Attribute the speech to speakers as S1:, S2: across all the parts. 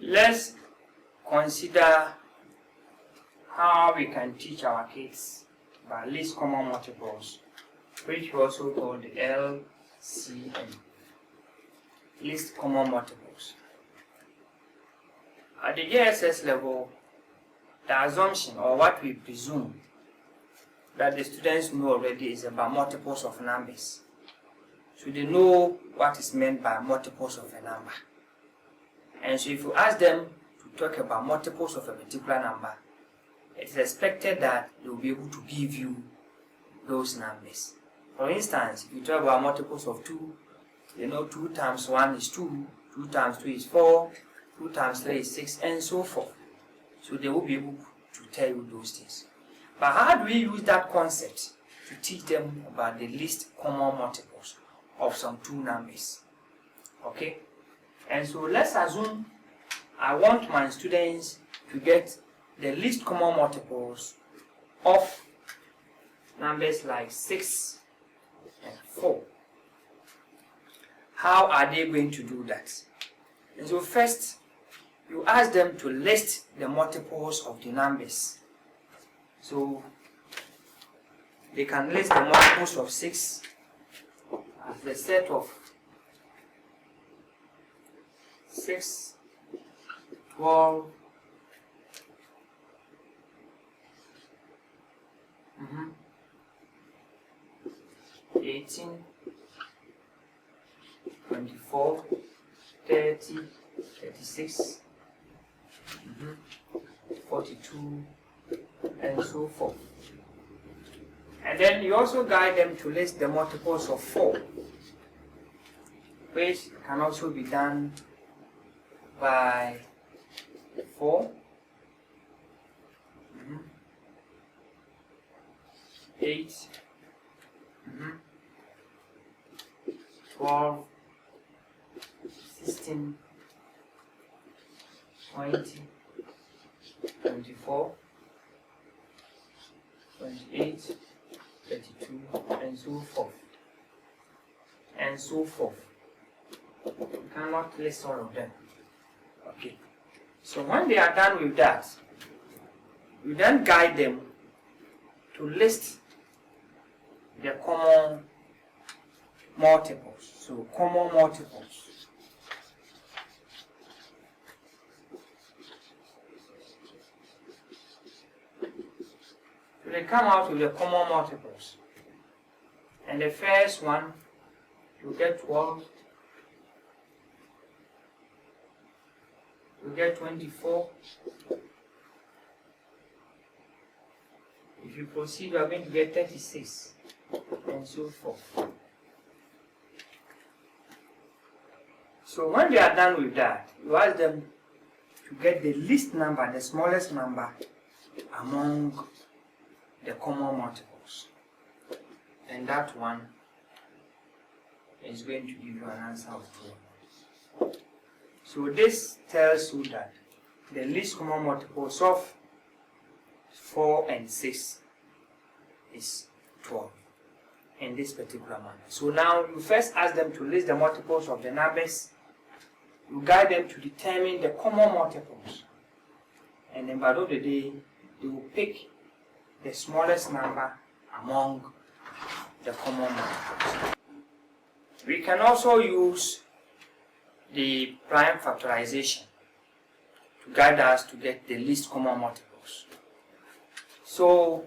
S1: Let's consider how we can teach our kids by least common multiples, which we also call the LCM, least common multiples. At the JSS level, the assumption, or what we presume, that the students know already is about multiples of numbers. So they know what is meant by multiples of a number. And so if you ask them to talk about multiples of a particular number, it is expected that they will be able to give you those numbers. For instance, if you talk about multiples of 2, you know 2 times 1 is 2, 2 times 2 is 4, 2 times 3 is 6, and so forth. So they will be able to tell you those things. But how do we use that concept to teach them about the least common multiples of some two numbers? Okay? And so let's assume I want my students to get the least common multiples of numbers like 6 and 4. How are they going to do that? And so first, you ask them to list the multiples of the numbers. So they can list the multiples of 6 as the set of 6, 12, 18, 24, 30, 36, 42, and so forth. And then you also guide them to list the multiples of 4, which can also be done by 4, 8, 12, 16, 20, 24, 28, 32, and so forth. And so forth. You cannot list all of them. Okay. So when they are done with that, you then guide them to list the common multiples. So common multiples. So they come out with the common multiples. And the first one, you get 12, you get 24. If you proceed, you are going to get 36, and so forth. So when they are done with that, you ask them to get the least number, the smallest number among the common multiples. And that one is going to give you an answer of 12. So this tells you that the least common multiples of 4 and 6 is 12 in this particular manner. So now you first ask them to list the multiples of the numbers. You guide them to determine the common multiples. And then by the end of the day, they will pick the smallest number among the common multiples. We can also use the prime factorization to guide us to get the least common multiples. So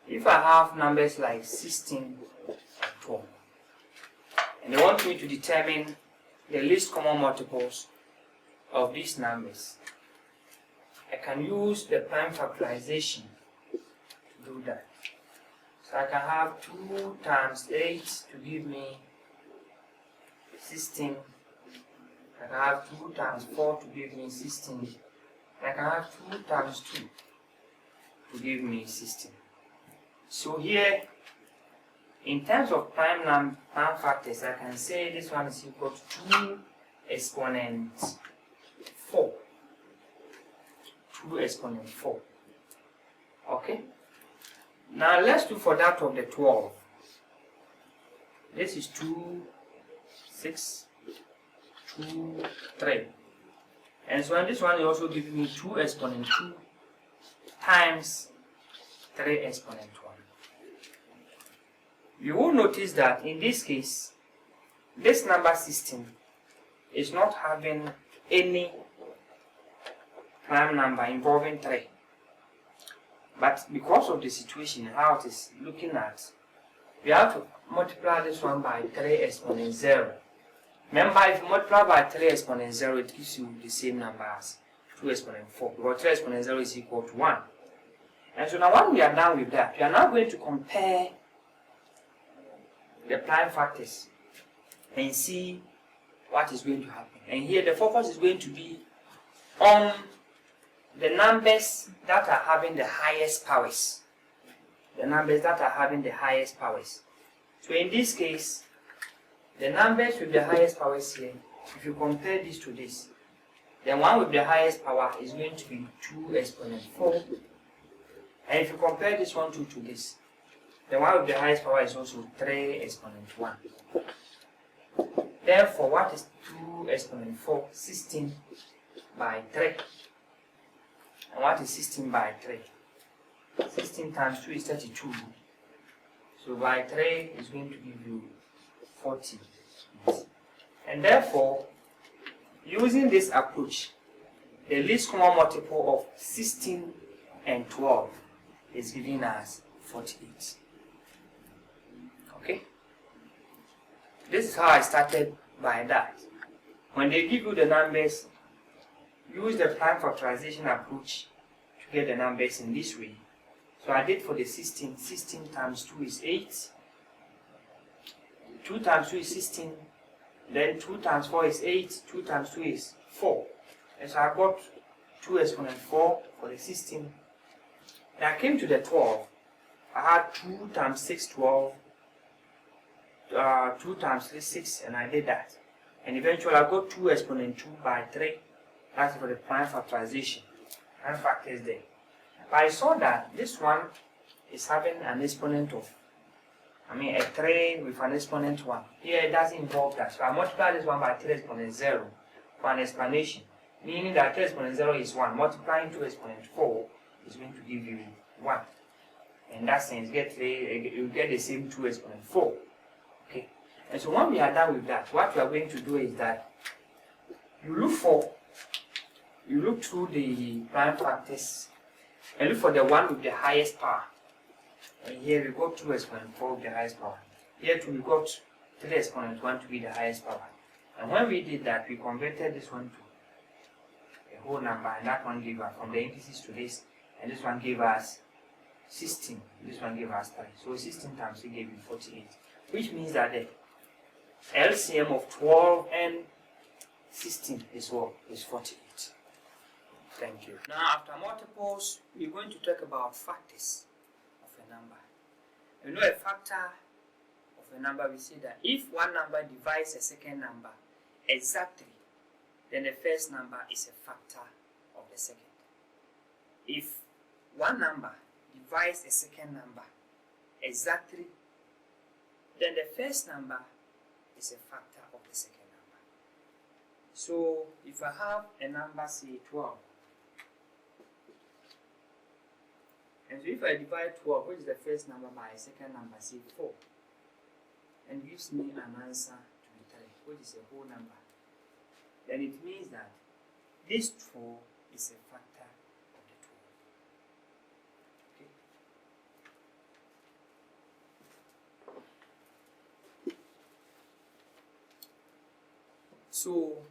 S1: if I have numbers like 16 and 12, and they want me to determine the least common multiples of these numbers, I can use the prime factorization to do that. So I can have 2 times 8 to give me 16. I can have 2 times 4 to give me 16. I can have 2 times 2 to give me 16. So here, in terms of prime factors, I can say this one is equal to 2 exponent 4. 2 exponent 4. Okay? Now let's do for that of the 12. This is 2, 6, 2, 3. And so this one is also giving me 2 exponent 2 times 3 exponent 1. You will notice that in this case, this number system is not having any prime number involving 3. But because of the situation, how it is looking at, we have to multiply this one by 3 exponent 0. Remember, if you multiply by 3 exponent 0, it gives you the same number as 2 exponent 4, because 3 exponent 0 is equal to 1. And so now when we are done with that, we are now going to compare the prime factors and see what is going to happen. And here the focus is going to be on the numbers that are having the highest powers. The numbers that are having the highest powers. So in this case, the numbers with the highest powers here, if you compare this to this, the one with the highest power is going to be 2 exponent 4. And if you compare this one to this, the one with the highest power is also 3 exponent 1. Therefore, what is 2 exponent 4? 16 by 3. And what is 16 by 3? 16 times 2 is 32. So by 3 is going to give you 40. And therefore, using this approach, the least common multiple of 16 and 12 is giving us 48. Okay? This is how I started by that. When they give you the numbers, use the prime factorization approach to get the numbers in this way. So I did for the 16, 16 times 2 is 8. 2 times 2 is 16. Then 2 times 4 is 8. 2 times 2 is 4. And so I got 2 exponent 4 for the 16. Then I came to the 12. I had 2 times 6, 12. 2 times 3, 6, and I did that. And eventually I got 2 exponent 2 by 3. That's for the prime factorization. Prime factors there. But I saw that this one is having an exponent of, a 3 with an exponent 1. Here it doesn't involve that. So I multiply this one by 3 exponent 0 for an explanation. Meaning that 3 exponent 0 is 1. Multiplying 2 exponent 4 is going to give you 1. In that sense, you get the same 2 exponent 4. Okay. And so when we are done with that, what we are going to do is that you look through the prime factors and look for the one with the highest power. And here we got 2 exponent 4 with the highest power. Here too we got 3 exponent 1 to be the highest power. And when we did that, we converted this one to a whole number, and that one gave us from the indices to this, and this one gave us 16. This one gave us 3. So 16 times 3 gave you 48. Which means that the LCM of 12 and 16 is what? Is 48. Thank you. Now after multiples, we're going to talk about factors of a number. You know, a factor of a number, we say that if one number divides a second number exactly, then the first number is a factor of the second. If one number divides a second number exactly, then the first number is a factor of the second number. So if I have a number, say 12, and so if I divide 12, which is the first number, by a second number, say 4, and gives me an answer to be 3, which is a whole number, then it means that this 4 is a factor of the 12. Okay. So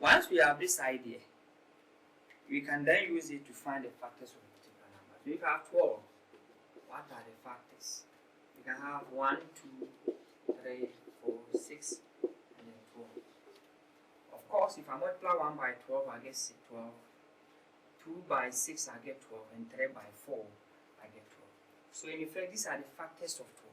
S1: once we have this idea, we can then use it to find the factors of a particular number. So if I have 12, what are the factors? You can have 1, 2, 3, 4, 6, and then 12. Of course, if I multiply 1 by 12, I get 12. 2 by 6, I get 12. And 3 by 4, I get 12. So in effect, these are the factors of 12.